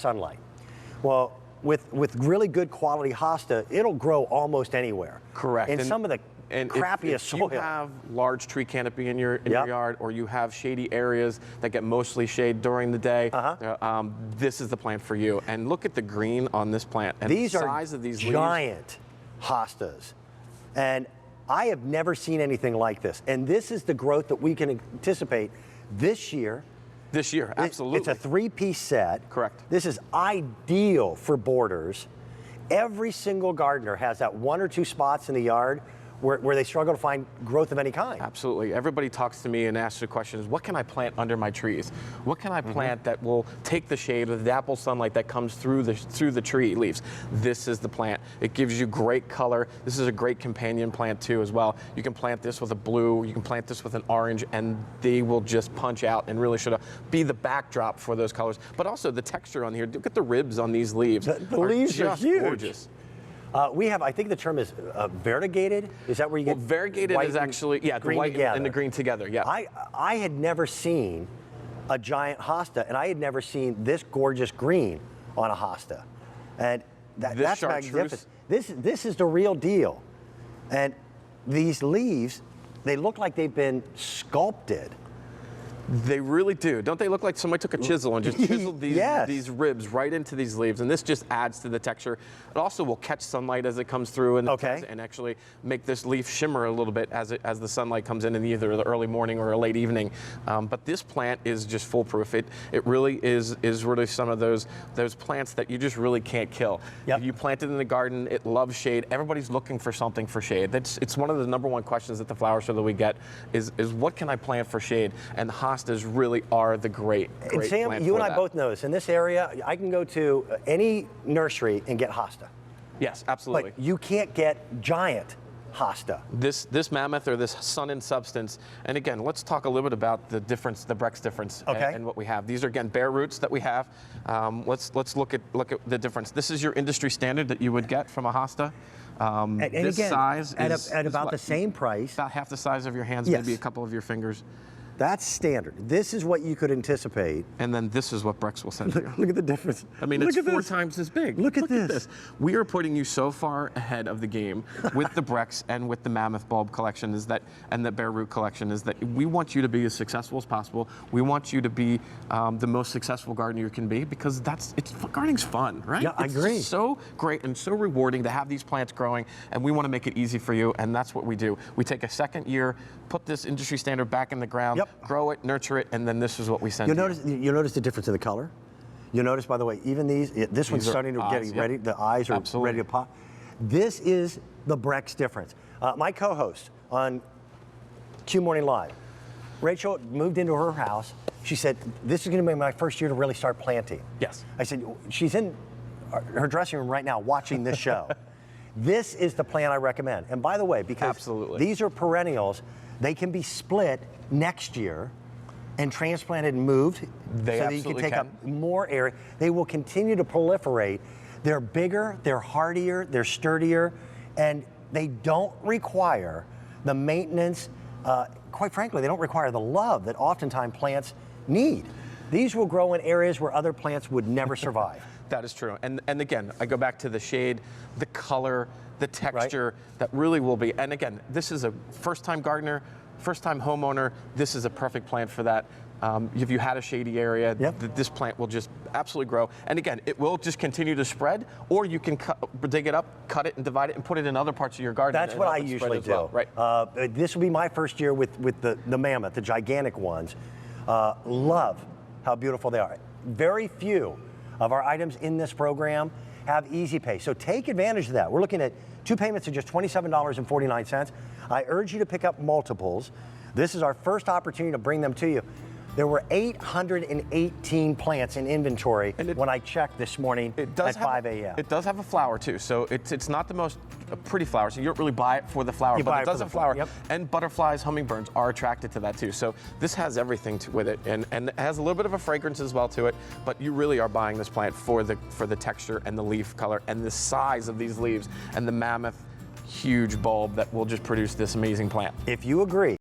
sunlight. Well, with really good quality hosta, it'll grow almost anywhere. Correct. In some of the crappiest if soil. you have large tree canopy in your yard, or you have shady areas that get mostly shade during the day, this is the plant for you. And look at the green on this plant and these the size of these giant hostas. And I have never seen anything like this. And this is the growth that we can anticipate this year. This year, absolutely. It's a three-piece set. Correct. This is ideal for borders. Every single gardener has that one or two spots in the yard where they struggle to find growth of any kind. Absolutely. Everybody talks to me and asks the questions, what can I plant under my trees? What can I plant that will take the shade of the dapple sunlight that comes through the tree leaves? This is the plant. It gives you great color. This is a great companion plant too as well. You can plant this with a blue, you can plant this with an orange, and they will just punch out and really should be the backdrop for those colors. But also the texture on here, look at the ribs on these leaves. The leaves are huge. Gorgeous. We have, I think the term is variegated. Is that where you get? Well, variegated is actually, the white and the green together, yeah. I had never seen a giant hosta, and I had never seen this gorgeous green on a hosta. And that's magnificent. This is the real deal. And these leaves, they look like they've been sculpted. They really do. Don't they look like somebody took a chisel and just chiseled these ribs right into these leaves? And this just adds to the texture. It also will catch sunlight as it comes through and actually make this leaf shimmer a little bit as the sunlight comes in either the early morning or a late evening. But this plant is just foolproof. It really is really some of those plants that you just really can't kill. Yep. You plant it in the garden, it loves shade. Everybody's looking for something for shade. It's one of the #1 questions at the flower show that we get is what can I plant for shade? And hostas really are the great and Sam, plant you and for I that. both know this. In this area, I can go to any nursery and get hosta. Yes, absolutely. But you can't get giant hosta. This mammoth or this sun in substance, and again, let's talk a little bit about the difference, the Breck's difference, and what we have. These are again bare roots that we have. Let's look at the difference. This is your industry standard that you would get from a hosta. And this again, size at about the same price. About half the size of your hands, Yes. maybe a couple of your fingers. That's standard. This is what you could anticipate. And then this is what Breck's will send you. Look at the difference. I mean, it's 4 times as big. Look at this. We are putting you so far ahead of the game with the Breck's and with the Mammoth bulb collection and the bare root collection is that we want you to be as successful as possible. We want you to be the most successful gardener you can be because gardening's fun, right? Yeah, I agree. It's so great and so rewarding to have these plants growing, and we want to make it easy for you, and that's what we do. We take a second year, put this industry standard back in the ground, grow it, nurture it, and then this is what we send You'll notice the difference in the color. You'll notice, by the way, even this one's starting to get ready. The eyes are ready to pop. This is the Breck's difference. My co-host on Q Morning Live, Rachel, moved into her house. She said, this is going to be my first year to really start planting. Yes. I said, she's in her dressing room right now watching this show. This is the plant I recommend. And by the way, because these are perennials, they can be split next year and transplanted and moved so that you can take up more area. They will continue to proliferate. They're bigger, they're hardier, they're sturdier, and they don't require the maintenance. Quite frankly, they don't require the love that oftentimes plants need. These will grow in areas where other plants would never survive. That is true. And again, I go back to the shade, the color, the texture, that really will be. And again, this is a first-time gardener, first-time homeowner. This is a perfect plant for that. If you had a shady area, this plant will just absolutely grow. And again, it will just continue to spread, or you can dig it up, cut it, and divide it, and put it in other parts of your garden. That's what I usually do. Well, right. This will be my first year with the Mammoth, the gigantic ones. Love how beautiful they are. Very few of our items in this program have easy pay. So take advantage of that. We're looking at 2 payments of just $27.49. I urge you to pick up multiples. This is our first opportunity to bring them to you. There were 818 plants in inventory when I checked this morning at 5 a.m. It does have a flower too, so it's not the most pretty flower, so you don't really buy it for the flower, but it does have flower. And butterflies, hummingbirds are attracted to that too. So this has everything with it, and it has a little bit of a fragrance as well to it, but you really are buying this plant for the texture and the leaf color and the size of these leaves and the Mammoth huge bulb that will just produce this amazing plant. If you agree,